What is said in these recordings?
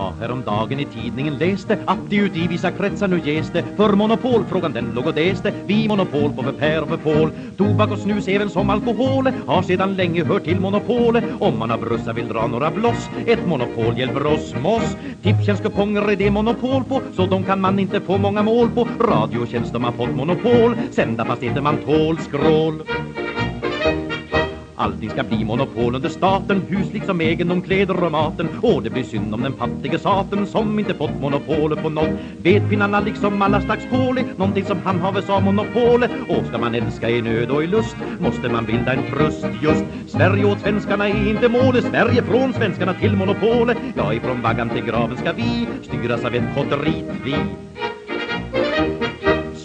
Jag häromdagen i tidningen läste att det ut i vissa kretsar nu ges det för monopolfrågan den låg och däste. Vi monopol på för Per och för Pål. Tobak och snus även som alkohol har sedan länge hört till monopol. Om man av brussar vill dra några bloss, ett monopol hjälper oss moss. Tipstjänst kuponger är det monopol på, så de kan man inte få många mål på. Radiotjänst de har fått monopol, sända fast inte man tål skrål. Allting ska bli monopol under staten, hus liksom egendom, kläder och maten. Och det blir synd om den fattige saten som inte fått monopol på något. Vet pinnarna liksom alla slags påle, någonting som han har av monopolet. Och ska man älska i nöd och i lust, måste man bilda en tröst just. Sverige åt svenskarna är inte målet, Sverige från svenskarna till monopolet. Ja, ifrån vaggan till graven ska vi styras av ett kotterit vi.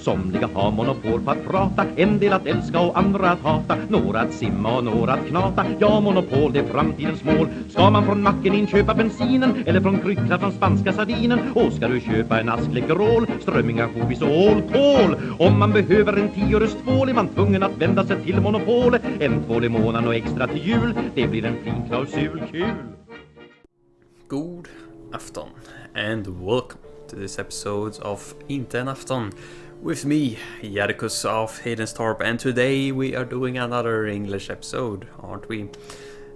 Somliga har monopol på att prata, en del att älska och andra att hata. Några att simma och några att knata, ja monopol det är framtidens mål. Ska man från macken inköpa bensinen eller från krycklar från spanska sardinen? Och ska du köpa en ask läckerol, strömmingar, hovis och ålkål. Om man behöver en 10-öres tvål är man tvungen att vända sig till monopol. En tvål i månaden och extra till jul, det blir en fin klausul, kul. God afton and welcome to this episode of Inte and Afton. With me, Jadikus of Heidenstorp, and today we are doing another English episode, aren't we?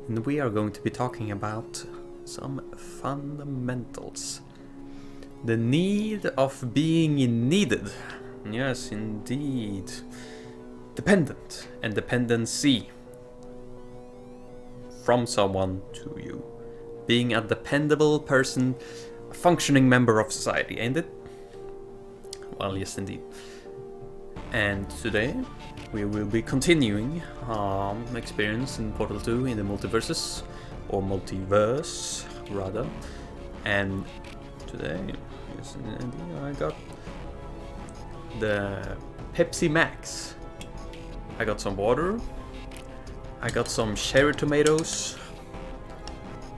And we are going to be talking about some fundamentals. The need of being needed. Yes, indeed. Dependent and dependency. From someone to you. Being a dependable person, a functioning member of society, ain't it? Well, yes, indeed. And today we will be continuing experience in Portal 2 in the multiverses, or multiverse rather. And today, yes, indeed, I got the Pepsi Max. I got some water. I got some cherry tomatoes,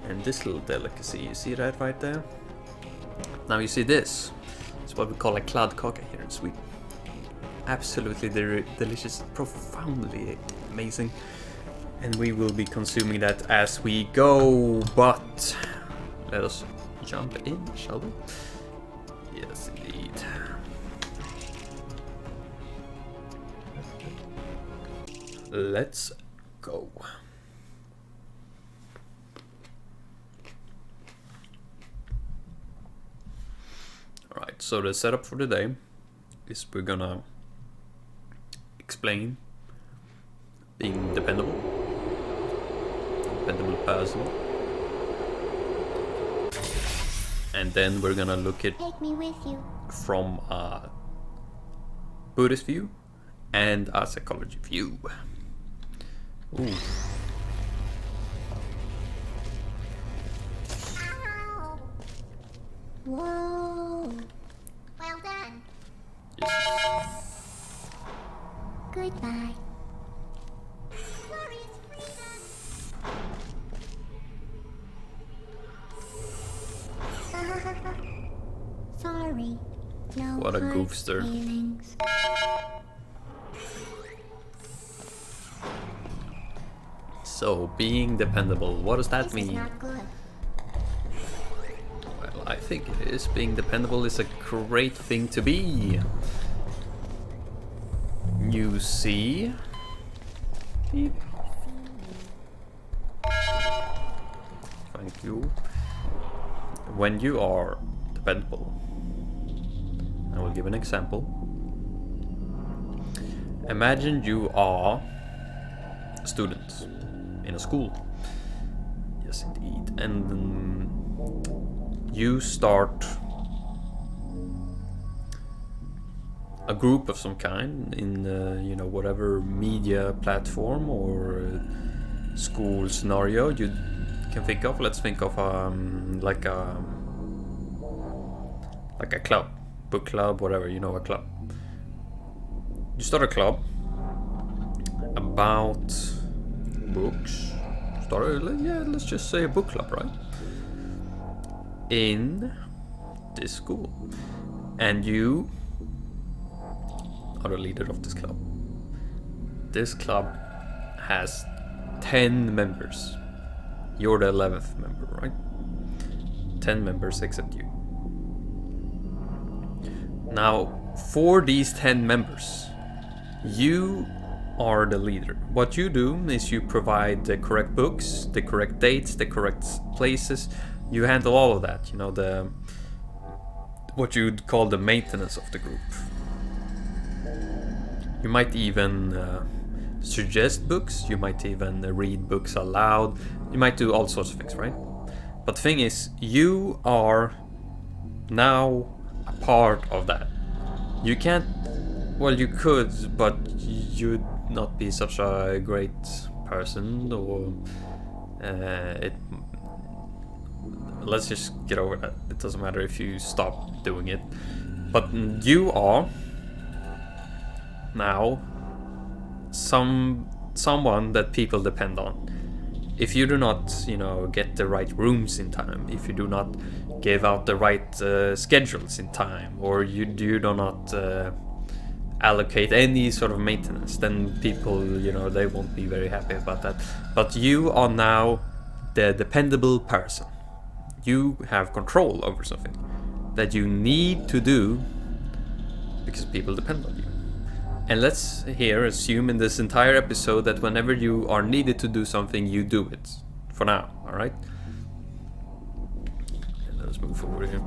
and this little delicacy. You see that right there? Now you see this. It's what we call a kladdkaka here in Sweden. Absolutely delicious, profoundly amazing. And we will be consuming that as we go. But let us jump in, shall we? Yes, indeed. Let's go. Alright, so the setup for today is we're gonna explain being dependable person, and then we're gonna look at Take me with you. from a Buddhist view and a psychology view. Ooh. Ow. Whoa. Well done. Yes. Goodbye. Glorious freedom. Sorry. No What a hard goofster. feelings. So, being dependable, what does that This mean? is not good. Well, I think it is. Being dependable is a great thing to be. You see? Beep. Thank you. When you are dependable, I will give an example. Imagine you are a student in a school. Yes, indeed. And you start a group of some kind in whatever media platform or school scenario you can think of. Let's think of like a club, book club, whatever, a club. You start a club about books. Let's just say a book club, right? In this school, and you are the leader of this club. This club has 10 members. You're the 11th member, right? 10 members except you. Now, for these 10 members, you are the leader. What you do is you provide the correct books, the correct dates, the correct places. You handle all of that, you know, what you'd call the maintenance of the group. You might even suggest books, you might even read books aloud, you might do all sorts of things, right? But the thing is, you are now a part of that. You can't, well, you could, but you'd not be such a great person, or let's just get over that. It doesn't matter if you stop doing it. But you are now someone that people depend on. If you do not, you know, get the right rooms in time, if you do not give out the right schedules in time, or you do not allocate any sort of maintenance, then people, you know, they won't be very happy about that. But you are now the dependable person. You have control over something that you need to do because people depend on you. And let's here assume in this entire episode that whenever you are needed to do something, you do it. For now, alright? Let's move forward here.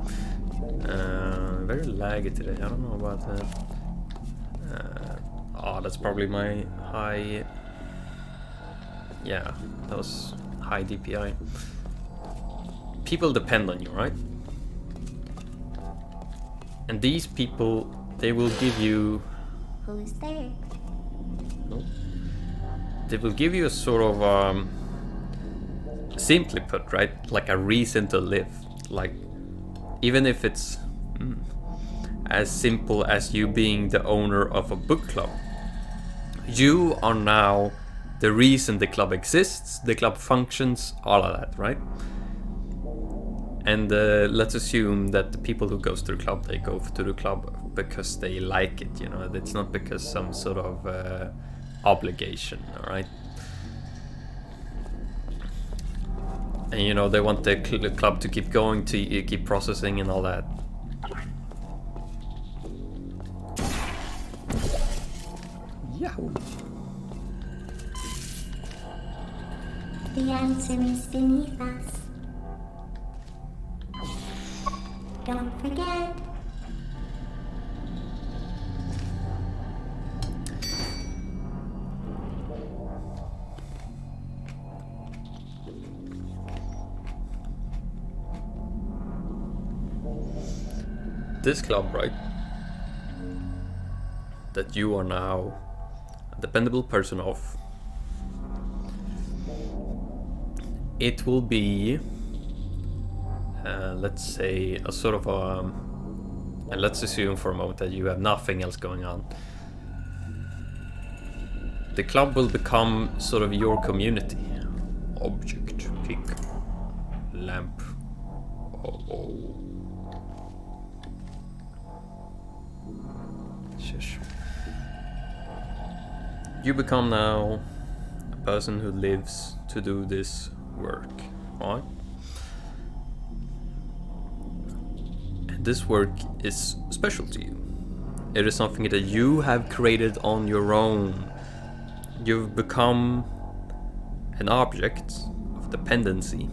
Very laggy today, I don't know about that. That's probably my high... Yeah, that was high DPI. People depend on you, right? And these people, they will give you... Who's there? No. They will give you a sort of, simply put, right? Like a reason to live. Like, even if it's as simple as you being the owner of a book club, you are now the reason the club exists, the club functions, all of that, right? And let's assume that the people who goes to the club, they go to the club because they like it, you know. It's not because some sort of obligation, all right? And you know, they want the club to keep going, to keep processing and all that. Yeah. The answer is beneath us. Don't forget. This club, right? That you are now a dependable person of. It will be, let's say, a sort of and let's assume for a moment that you have nothing else going on. The club will become sort of your community. Object, pick, lamp. Oh. Shush. You become now a person who lives to do this work, right? And this work is special to you. It is something that you have created on your own. You've become an object of dependency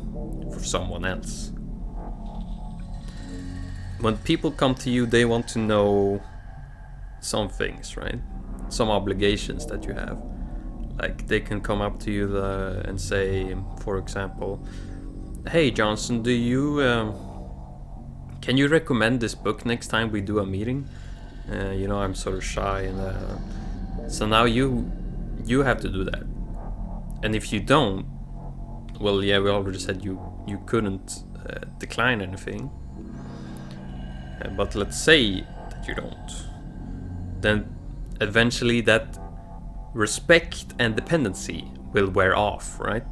for someone else. When people come to you, they want to know some things, right? Some obligations that you have. Like, they can come up to you and say, for example, "Hey Johnson, can you recommend this book next time we do a meeting? You know, I'm sort of shy, and so now you have to do that. And if you don't, well, yeah, we already said you couldn't decline anything. But let's say that you don't, then eventually that respect and dependency will wear off, right?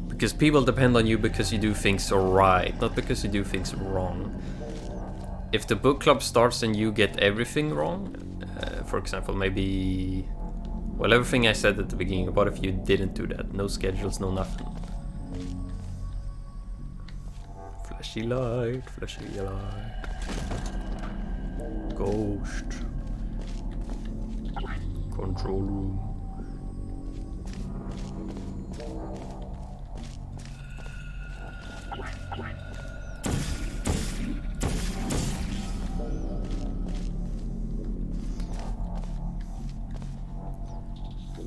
Because people depend on you because you do things right, not because you do things wrong. If the book club starts and you get everything wrong, for example, maybe, well, everything I said at the beginning, what if you didn't do that? No schedules, no nothing. Fleshy light, fleshy light. Ghost. Control room.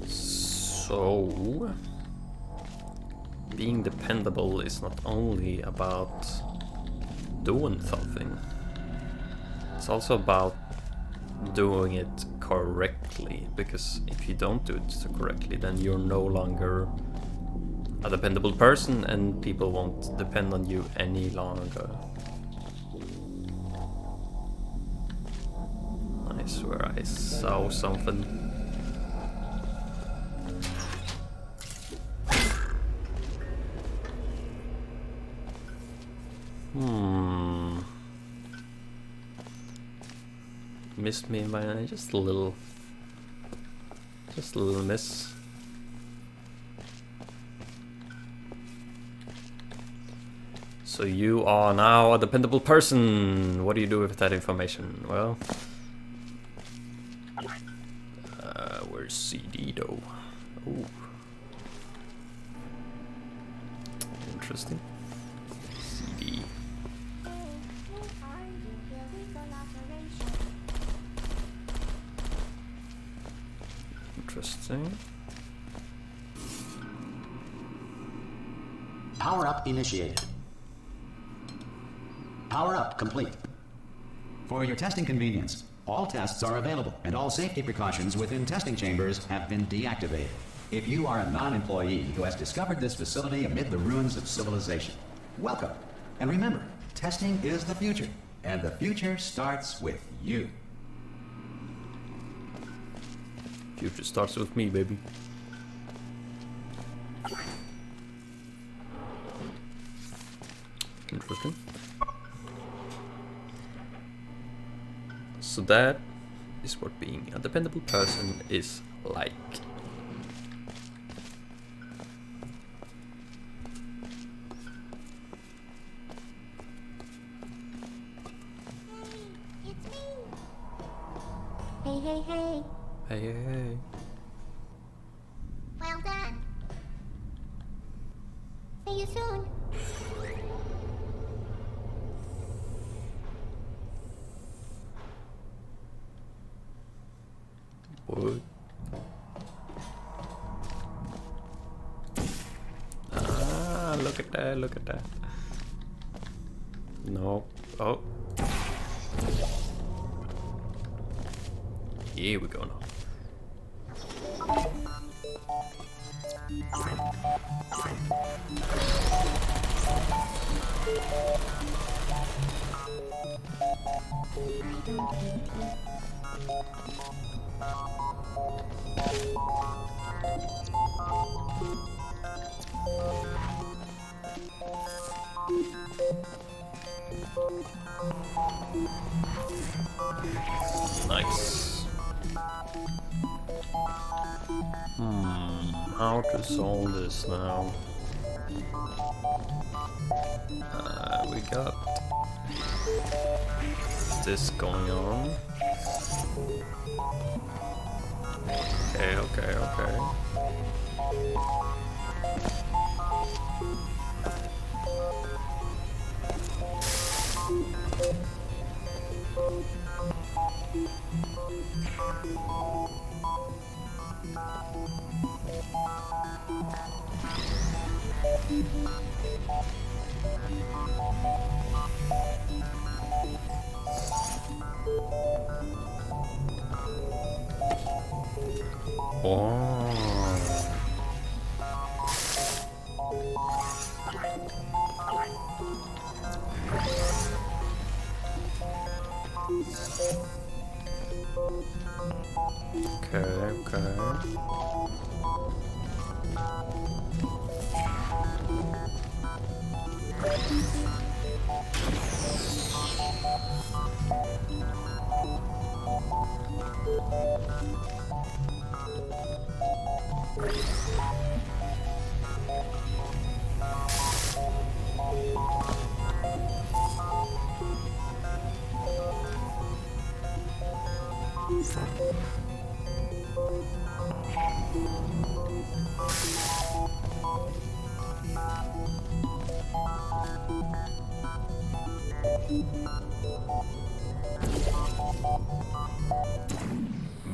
So, being dependable is not only about doing something, it's also about doing it correctly, because if you don't do it correctly, then you're no longer a dependable person and people won't depend on you any longer. I swear I saw something. Missed me by just a little miss. So you are now a dependable person. What do you do with that information? Well, where's CD though? Ooh, interesting. CD. Interesting. Power up initiated. Power up complete. For your testing convenience, all tests are available and all safety precautions within testing chambers have been deactivated. If you are a non-employee who has discovered this facility amid the ruins of civilization, welcome. And remember, testing is the future, and the future starts with you. Future starts with me, baby. Interesting. So that is what being a dependable person is like. It's me. Hey, hey, hey. Hey, hey, hey. Well done. See you soon. What? Ah, look at that, look at that. No. Oh. Here we go now. Nice. How to solve this now? We got this going on. Okay, okay, okay.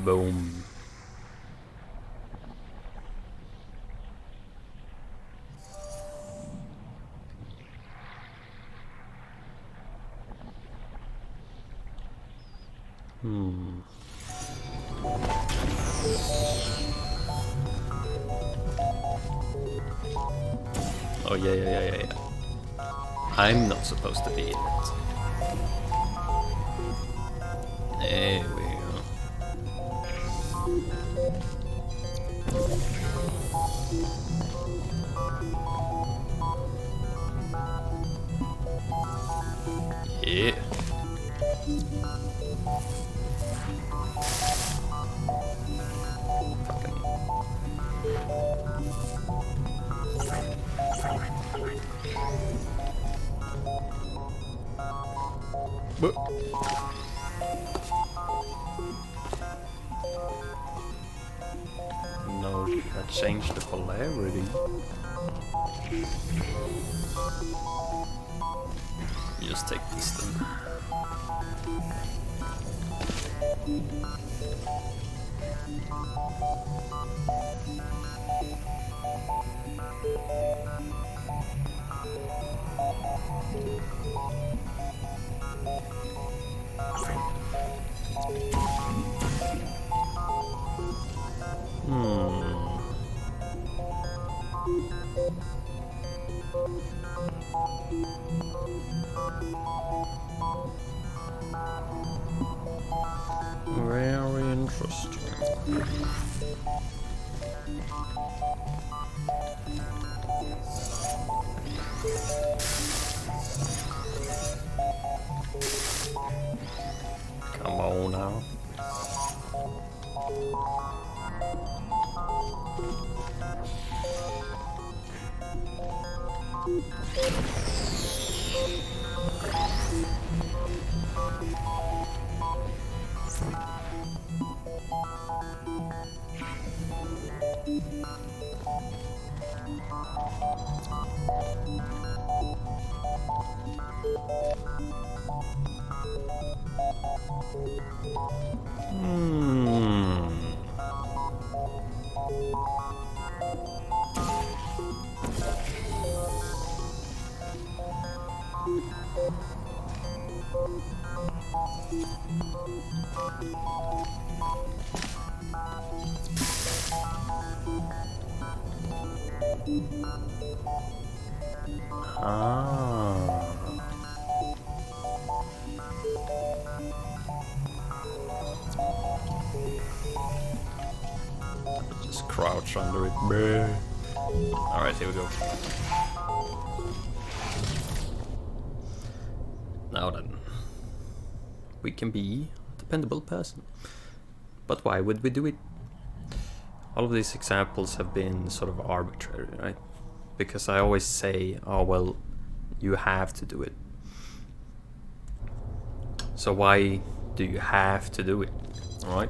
Boom. Oh yeah. I'm not supposed to be in it. There we go. Yeah. Fucking. But. No, that changed the polarity. Just take this then. Very interesting. Come on now. Just crouch under it. Alright, here we go. Now then, we can be a dependable person. But why would we do it? All of these examples have been sort of arbitrary, right? Because I always say, oh well, you have to do it. So why do you have to do it? Alright?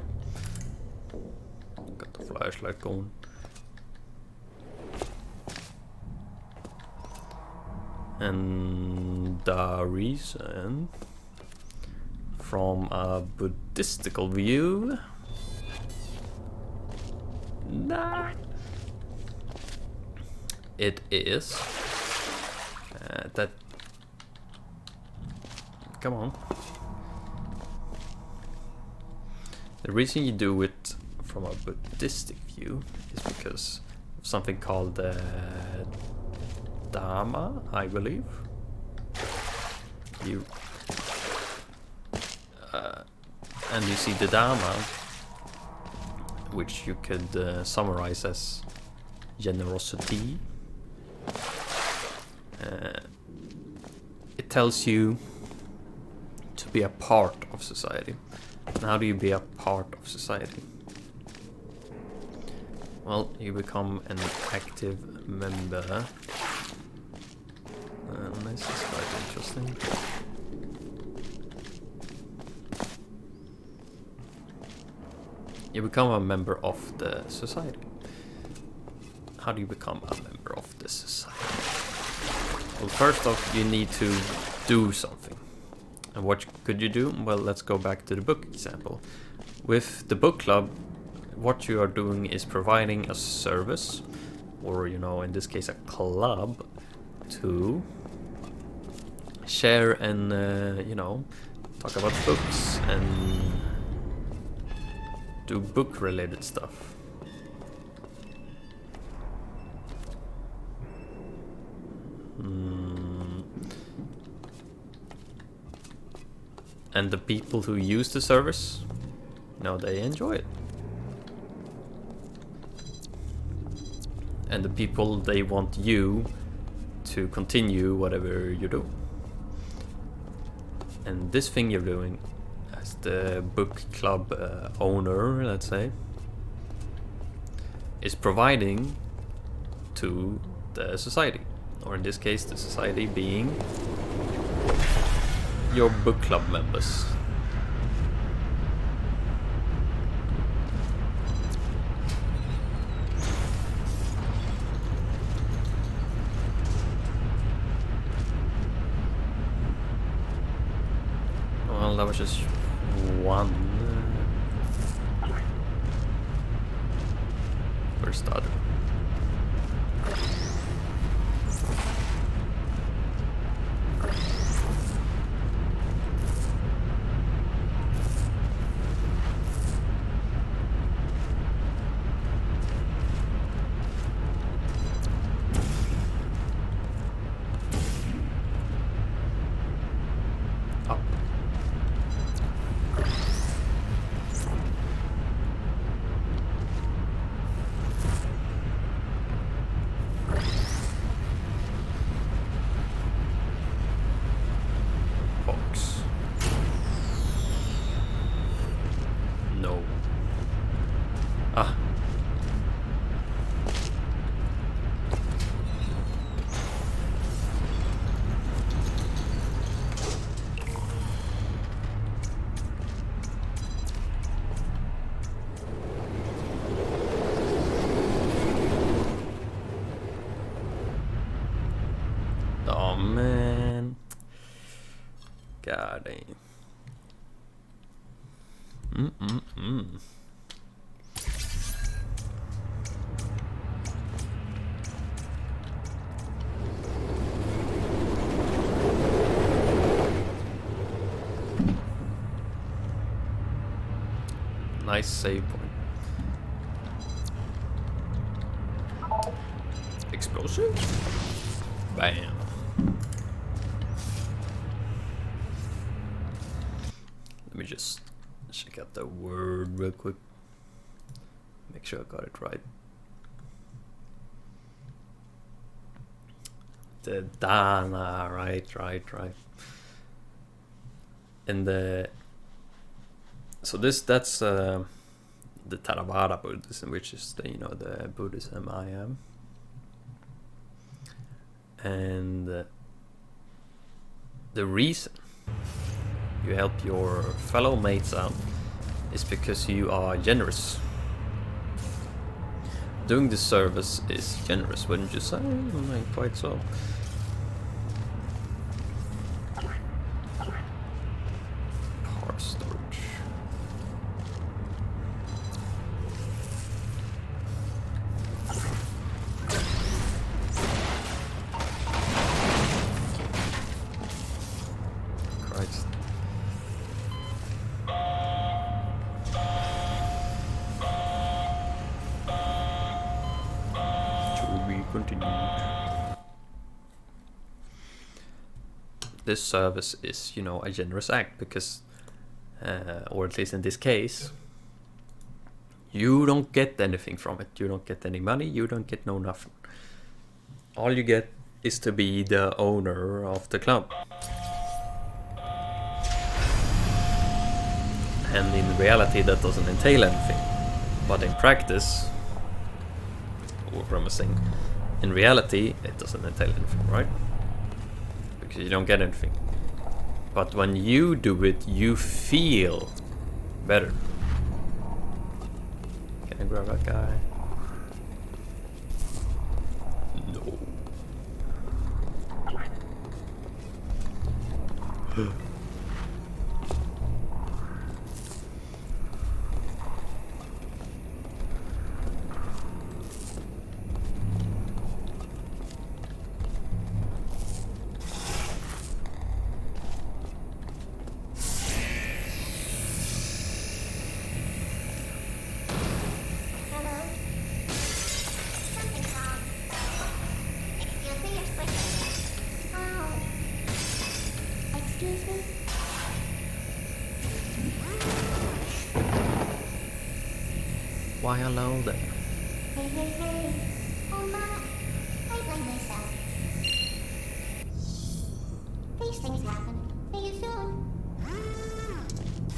Got the flashlight going. And the reason, from a Buddhistical view, it is that. Come on. The reason you do it from a Buddhistic view is because of something called Dharma, I believe. And you see the Dharma, which you could summarize as generosity. It tells you to be a part of society. And how do you be a part of society? Well, you become an active member. This is quite interesting. You become a member of the society. How do you become a member of the society? Well, first off, you need to do something. And what could you do? Well, let's go back to the book example. with the book club, what you are doing is providing a service, or in this case a club, to share and talk about books and do book related stuff. And the people who use the service, they enjoy it. And the people, they want you to continue whatever you do. And this thing you're doing as the book club owner, let's say, is providing to the society. Or in this case, the society being your book club members. Well, that was just one. First started. Oh man. God damn. Nice save point. Explosion? Bam. Let me just check out the word real quick. Make sure I got it right. The Dana, right. And so that's the Theravada Buddhism, which is the Buddhism I am. And the reason you help your fellow mates out is because you are generous. Doing this service is generous, wouldn't you say? Not quite so. Power storage. Christ. Continued. This service is, a generous act because, or at least in this case, you don't get anything from it. You don't get any money. You don't get nothing. All you get is to be the owner of the club. And in reality, that doesn't entail anything. But in practice, or promising. In reality, it doesn't entail anything, right? Because you don't get anything. But when you do it, you feel better. Can I grab that guy? No. why hello there? Hey, hey, hey. Oh my, I blame myself. These things happen. See you soon.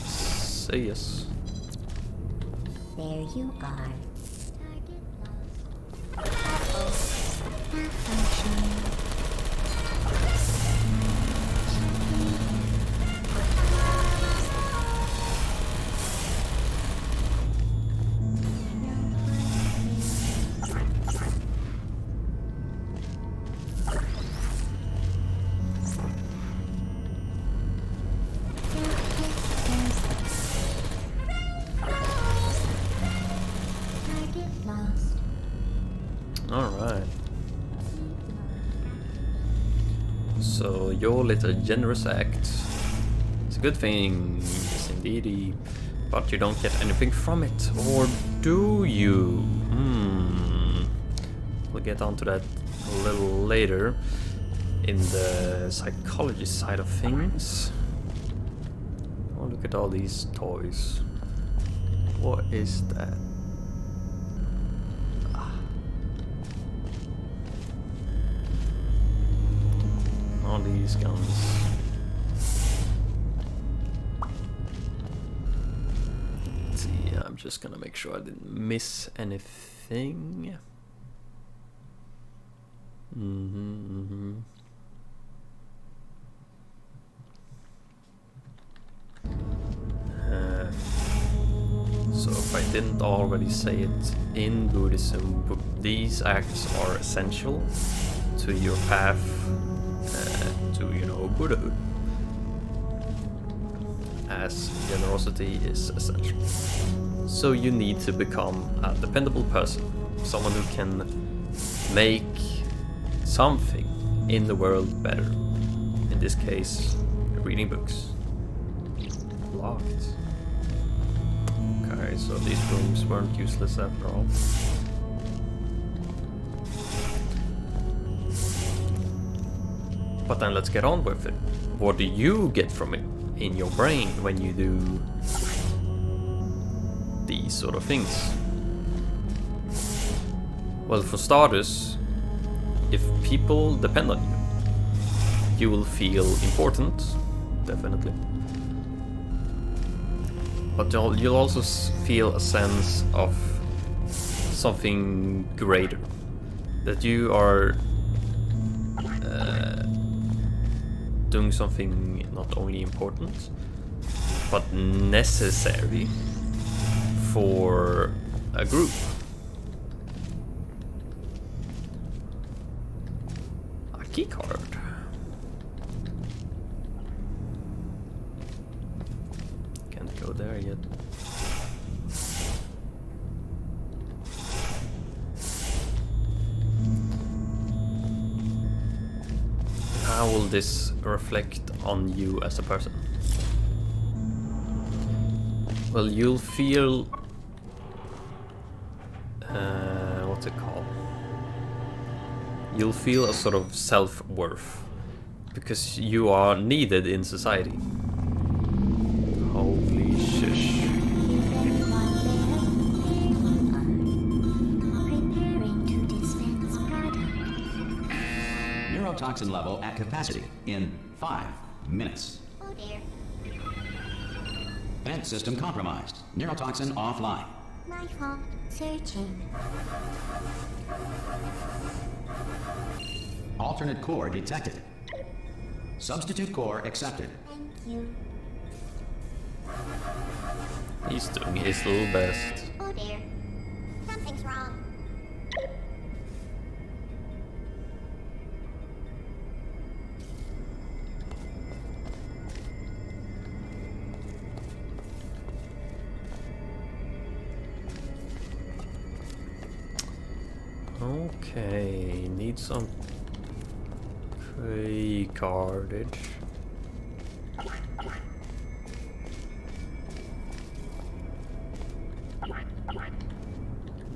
Say yes. There you are. Target lost. Uh-oh. Malfunction. Alright. So your little generous act. It's a good thing, yes indeedy. But you don't get anything from it. Or do you? We'll get onto that a little later in the psychology side of things. Oh, look at all these toys. What is that? All these guns. Let's see, I'm just gonna make sure I didn't miss anything. So if I didn't already say it, in Buddhism, these acts are essential to your path to, you know, Buddhahood, as generosity is essential. So you need to become a dependable person, someone who can make something in the world better. In this case, reading books. Locked. Okay, so these rooms weren't useless after all. But then let's get on with it. What do you get from it in your brain when you do these sort of things? Well, for starters, if people depend on you, you will feel important, definitely. But you'll also feel a sense of something greater, that you are doing something not only important, but necessary for a group. A key card. Can't go there yet. How will this reflect on you as a person? Well, you'll feel... what's it called? You'll feel a sort of self-worth, because you are needed in society. Holy shush. Preparing to dispense product. Neurotoxin level at capacity in 5 minutes. Oh dear. Vent system compromised. Neurotoxin offline. My fault. Searching. Alternate core detected. Substitute core accepted. Thank you. He's doing his little best. Oh dear. Something's wrong. Okay, need some key cardage.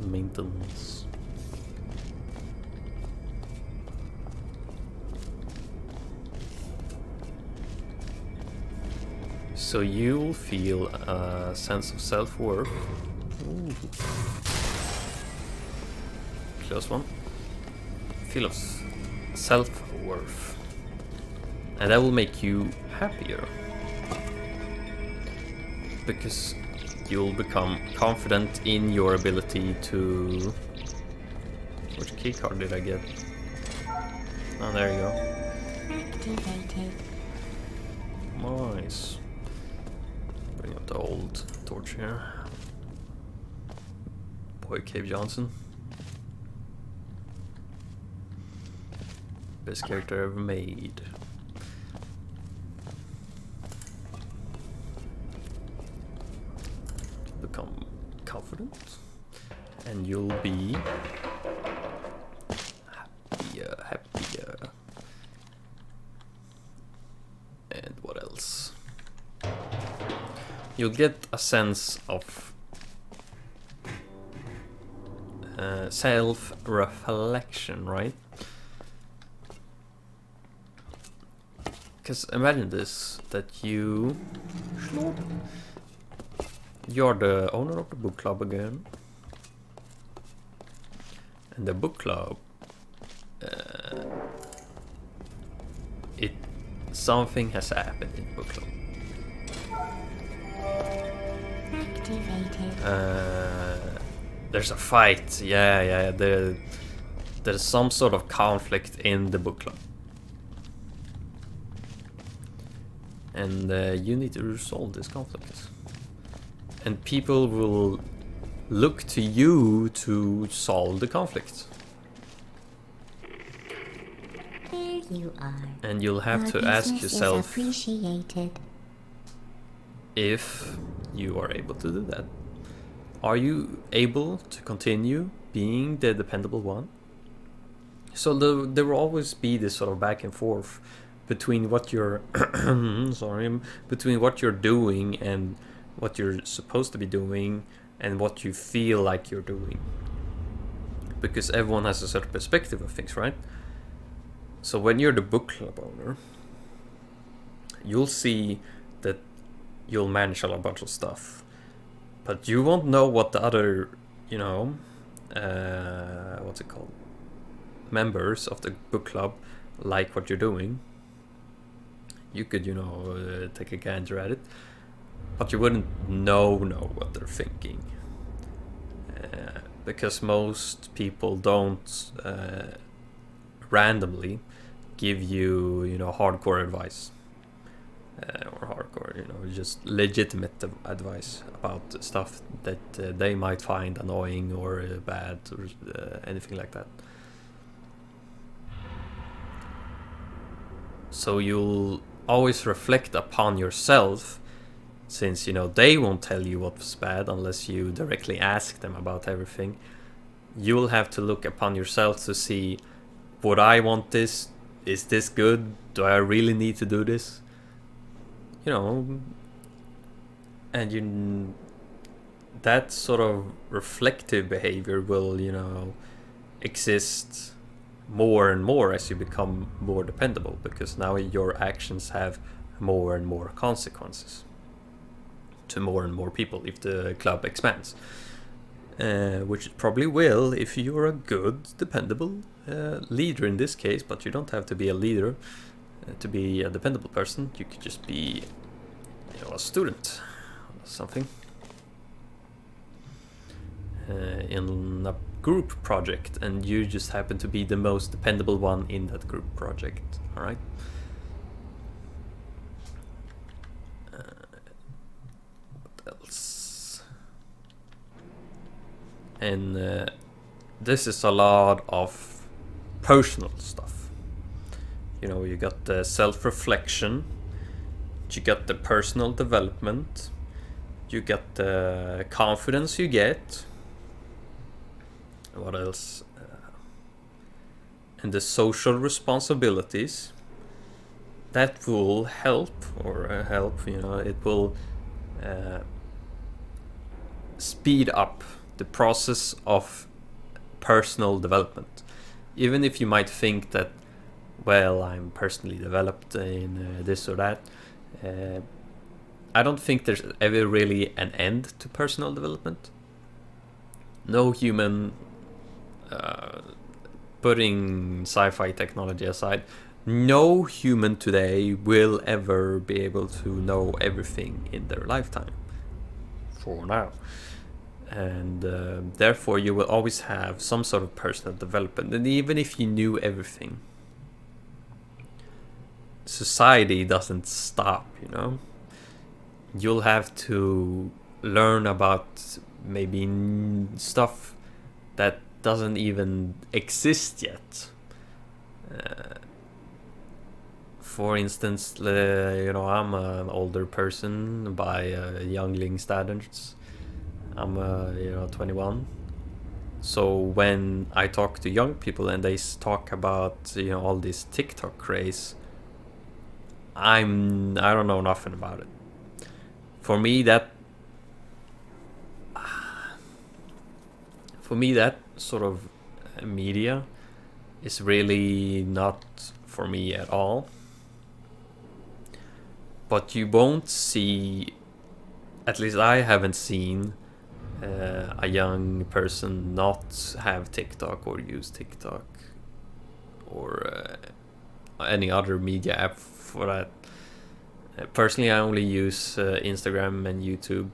Maintenance. So you'll feel a sense of self-worth. Ooh. close one. Feel of self-worth. And that will make you happier. Because you'll become confident in your ability to... Which keycard did I get? Oh, there you go. Activated. Nice. Bring up the old torch here. Boy, Cave Johnson. Best character ever made. Become confident, and you'll be happier. And what else? You'll get a sense of self-reflection, right? Because imagine this, that you're the owner of the book club again. And the book club, something has happened in the book club. Activated. There's a fight, yeah, there's some sort of conflict in the book club. And you need to resolve this conflict. And people will look to you to solve the conflict. There you are. And you'll have Your to ask business yourself is appreciated. if you are able to do that. Are you able to continue being the dependable one? So there will always be this sort of back and forth between what you're between what you're doing and what you're supposed to be doing and what you feel like you're doing. Because everyone has a certain perspective of things, right? So when you're the book club owner, you'll see that you'll manage a bunch of stuff, but you won't know what the other, what's it called, members of the book club like what you're doing. You could, take a gander at it, but you wouldn't know what they're thinking, because most people don't randomly give you, hardcore advice, or hardcore, just legitimate advice about stuff that they might find annoying or bad or anything like that. So you'll always reflect upon yourself, since they won't tell you what's bad unless you directly ask them about everything. You'll have to look upon yourself to see, would I want this? Is this good? Do I really need to do this? And that sort of reflective behavior will, exist more and more as you become more dependable, because now your actions have more and more consequences to more and more people if the club expands, which it probably will if you're a good dependable leader in this case. But you don't have to be a leader to be a dependable person. You could just be a student or something in a group project, and you just happen to be the most dependable one in that group project. All right. What else? And this is a lot of personal stuff. You got the self-reflection, you got the personal development, you got the confidence you get. What else? And the social responsibilities that will help, it will speed up the process of personal development. Even if you might think that, well, I'm personally developed in this or that, I don't think there's ever really an end to personal development. No human putting sci-fi technology aside, no human today will ever be able to know everything in their lifetime. For now. And therefore you will always have some sort of personal development. And even if you knew everything, society doesn't stop, you know? You'll have to learn about maybe stuff that doesn't even exist yet. For instance, you know, I'm an older person by youngling standards. I'm, 21. So when I talk to young people and they talk about, you know, all this TikTok craze, I don't know nothing about it. For me, that sort of media is really not for me at all. But you won't see, at least I haven't seen, a young person not have TikTok or use TikTok or any other media app for that. Personally, I only use Instagram and YouTube,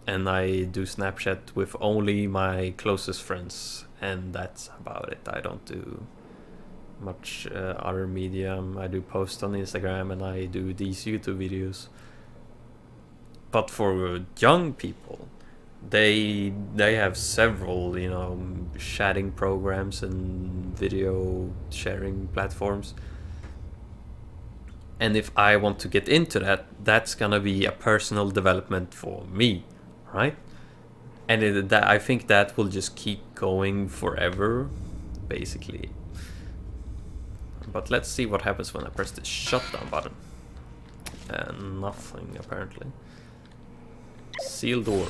and I do Snapchat with only my closest friends, and that's about it. I don't do much other media. I do post on Instagram and I do these YouTube videos. But for young people, they have several, you know, chatting programs and video sharing platforms. And if I want to get into that, that's gonna be a personal development for me, right? And I think that will just keep going forever, basically. But let's see what happens when I press the shutdown button. And nothing, apparently. Seal door.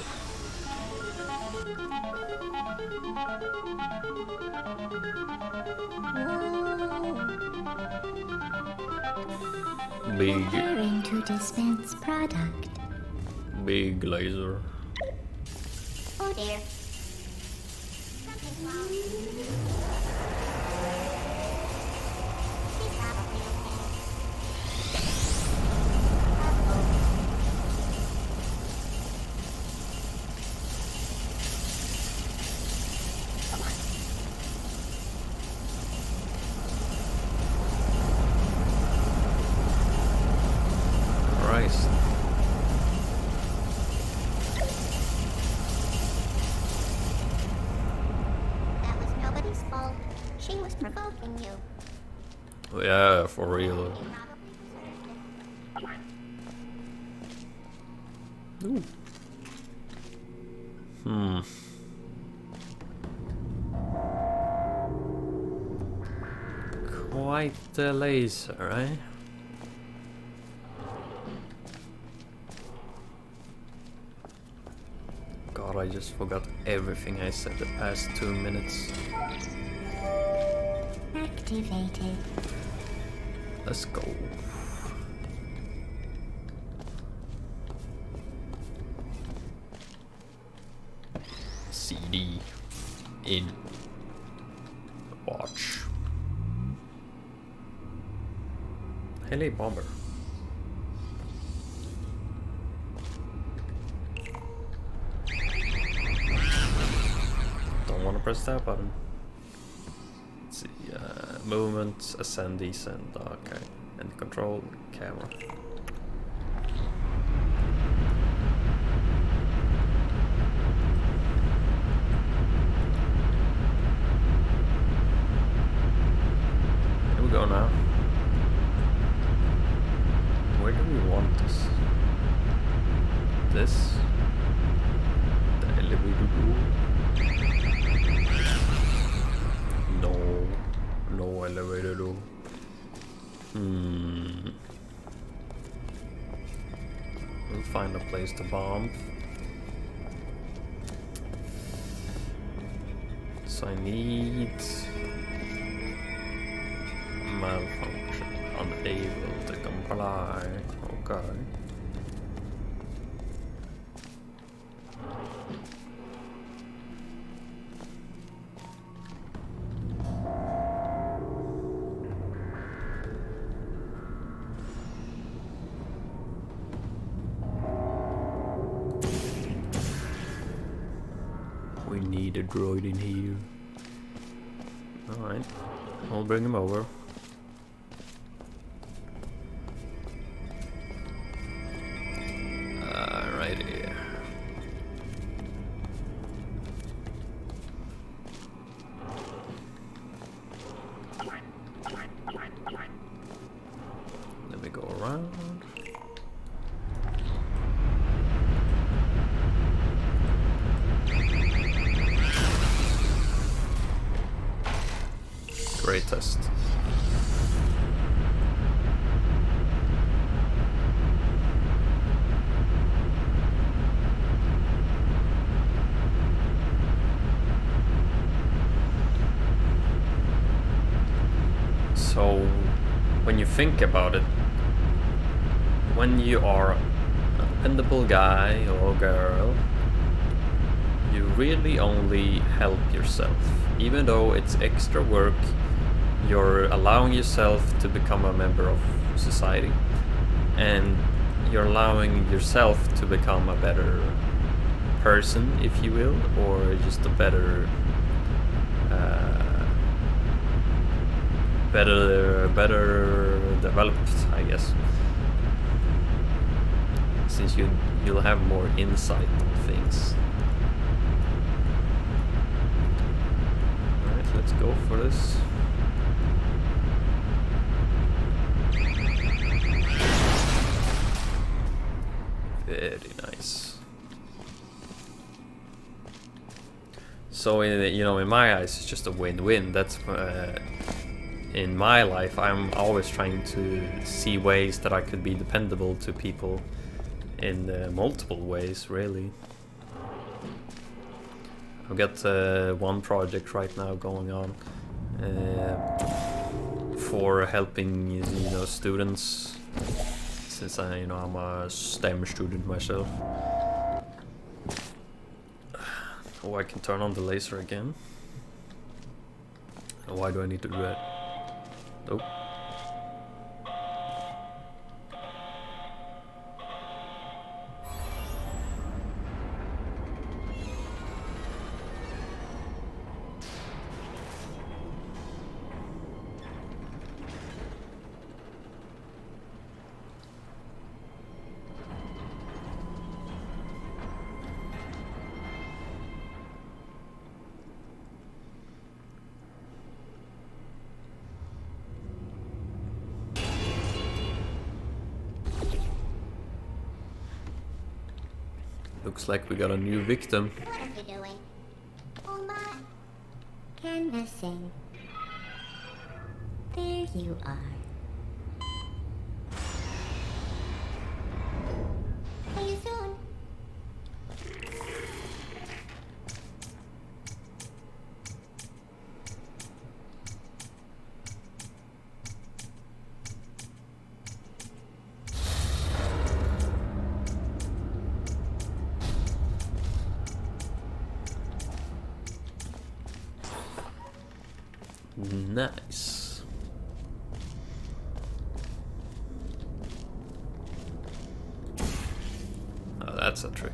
Big, Preparing to dispense product. big laser. Oh dear. She's probably Christ. That was nobody's fault. She was provoking you. Yeah, for real. Ooh. Quite the laser, eh? God, I just forgot everything I said the past 2 minutes. Activated. Let's go. CD in watch. Heli bomber. Don't want to press that button. Let's see, movement, ascend, descend, okay, and control camera. Here we go now. Where do we want this? This? The elevator door? No. No elevator door. We'll find a place to bomb. So I need malfunction, unable to comply. Okay. need a droid in here. Alright, I'll bring him over. Right here. Let me go around. Great test. So, when you think about it, when you are a dependable guy or girl, you really only help yourself. Even though it's extra work, you're allowing yourself to become a member of society, and you're allowing yourself to become a better person, if you will, or just a better better developed, I guess, since you'll have more insight on things. Alright, let's go for this. Very nice. So, in my eyes, it's just a win-win. That's in my life, I'm always trying to see ways that I could be dependable to people in multiple ways, really. I've got one project right now going on for helping, students, since I'm a STEM student myself. Oh, I can turn on the laser again. Why do I need to do that? Nope. Looks like we got a new victim. What are you doing? Oh my. Canvassing. There you are. See you soon. Nice. Oh, that's a trick.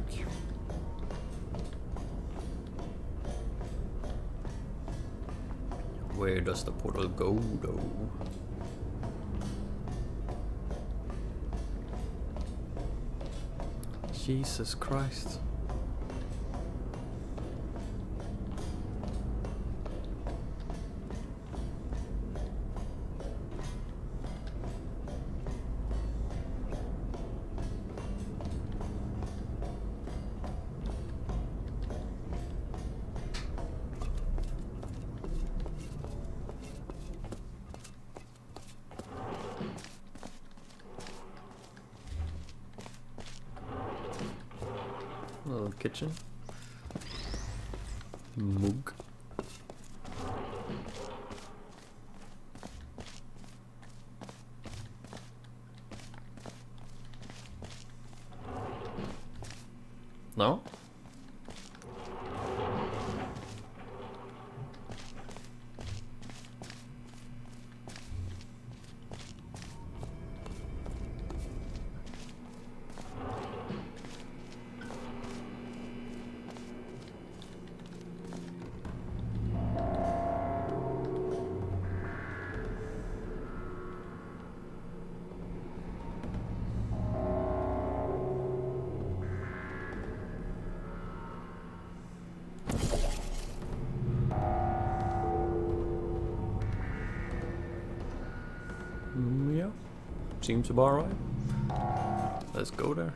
Where does the portal go, though? Jesus Christ. Little kitchen. Mug. No? Yeah, seems about right. Let's go there.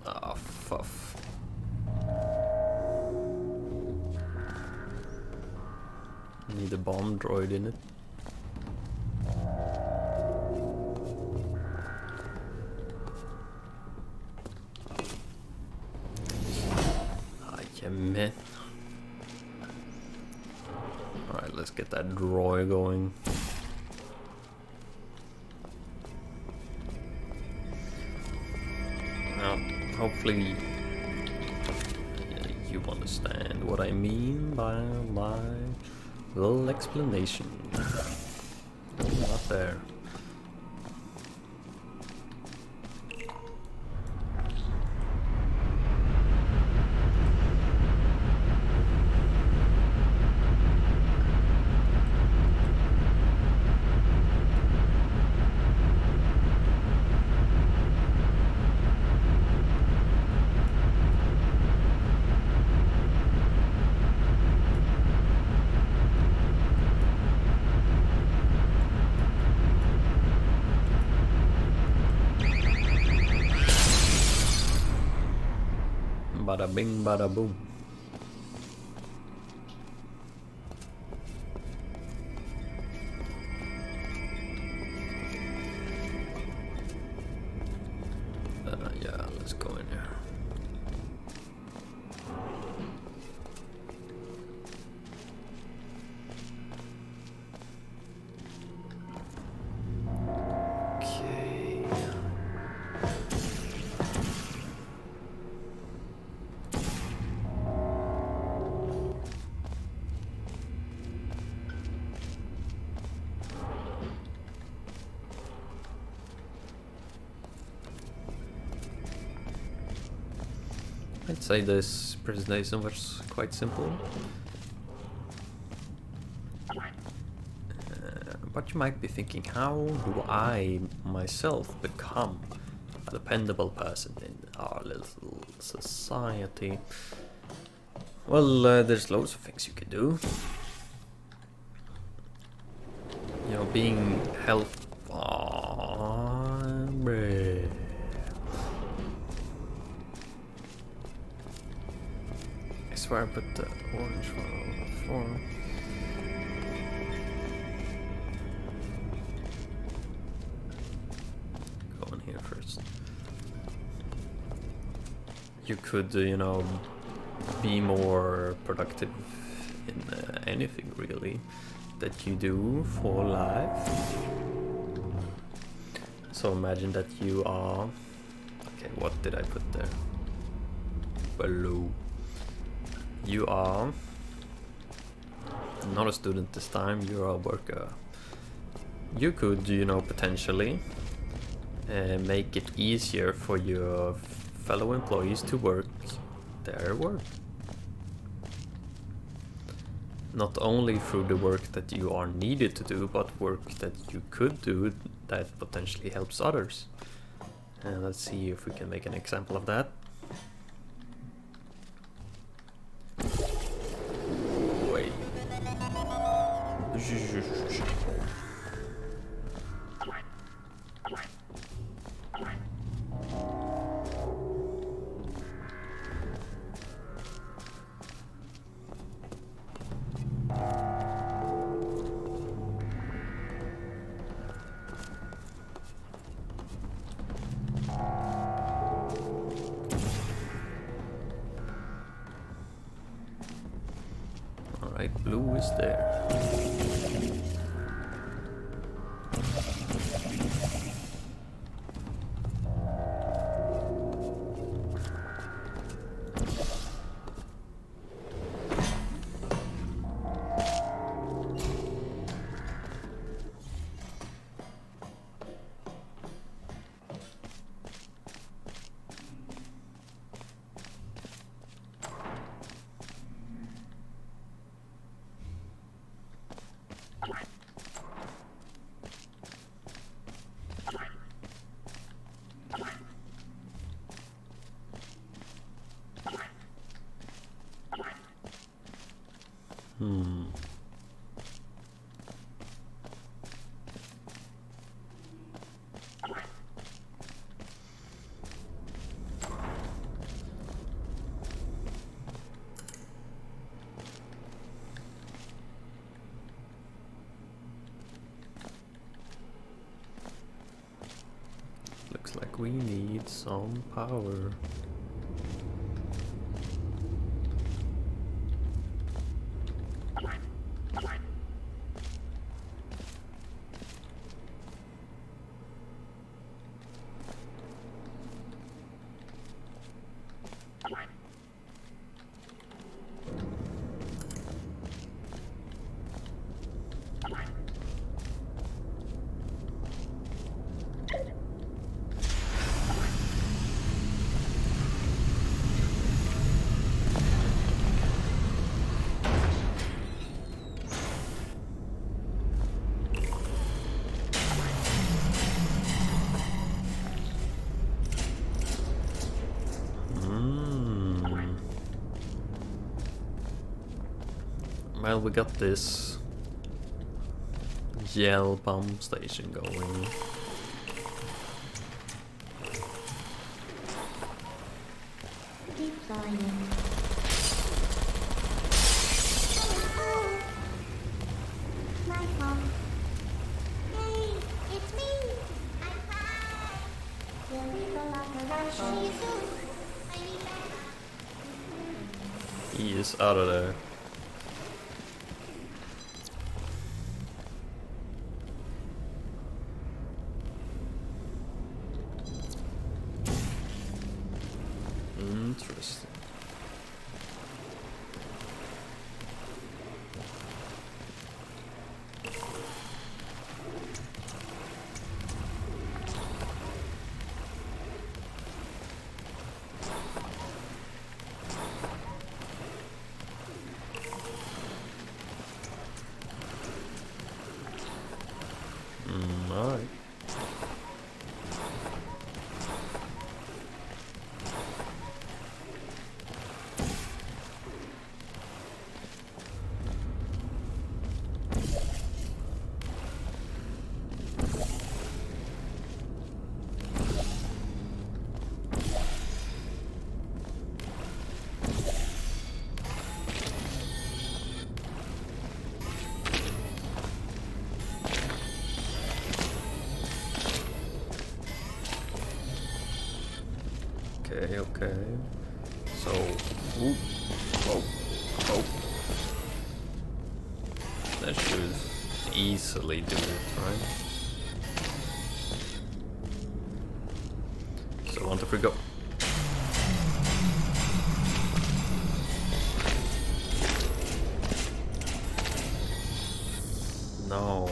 Ah, fuff. Need a bomb droid in it. Jajamän. Alright, let's get that droid going. Now, hopefully you understand what I mean by my little explanation. Not there. Bada bing, bada boom. Yeah, let's go in here. Okay. I'd say this presentation was quite simple. But you might be thinking, how do I myself become a dependable person in our little society? Well, there's loads of things you can do. You know, being I swear I put the orange one on the form. Go in here first. You could, you know, be more productive in anything really that you do for life. So imagine that you are... Okay, what did I put there? Below. You are not a student this time, you're a worker. You could, you know, potentially make it easier for your fellow employees to work their work. Not only through the work that you are needed to do, but work that you could do that potentially helps others. And let's see if we can make an example of that. Wait. like blue is there. Looks like we need some power. Well, we got this gel pump station going. Deploying. My fault. Hey, it's me. I'm fine. Will we go like a rush? See you soon. I need backup. He is out of there. Interesting. Alright. Okay. So, ooh, oh. That should easily do it, right? So, on if we go. No.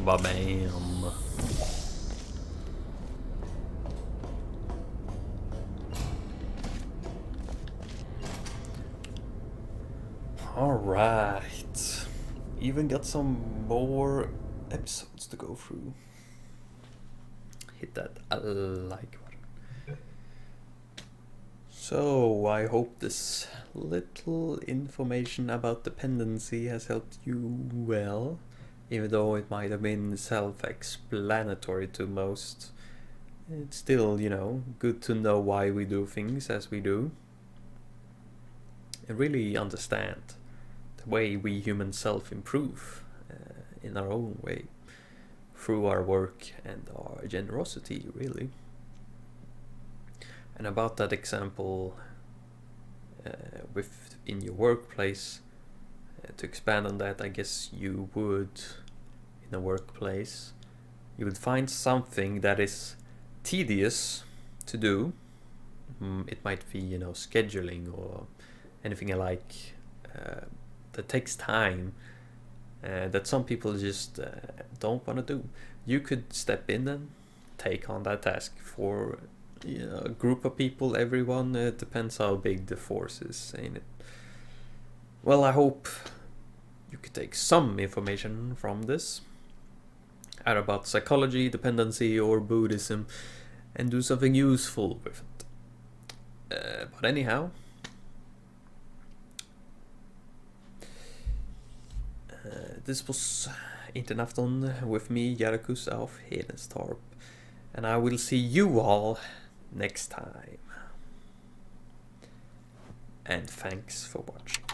Ba-bam. Alright. Even got some more episodes to go through. Hit that like button. So, I hope this little information about dependency has helped you well, even though it might have been self-explanatory to most. It's still, you know, good to know why we do things as we do, and really understand the way we humans self-improve in our own way, through our work and our generosity, really. And about that example in your workplace, to expand on that, I guess you would, in a workplace, you would find something that is tedious to do. It might be, you know, scheduling or anything like that takes time, that some people just don't want to do. You could step in and take on that task for, you know, a group of people, everyone. It depends how big the force is, ain't it? Well, I hope you could take some information from this, either about psychology, dependency, or Buddhism, and do something useful with it. But anyhow, this was Inte and Afton with me, Jarakus of Hedenstorp, and I will see you all next time. And thanks for watching.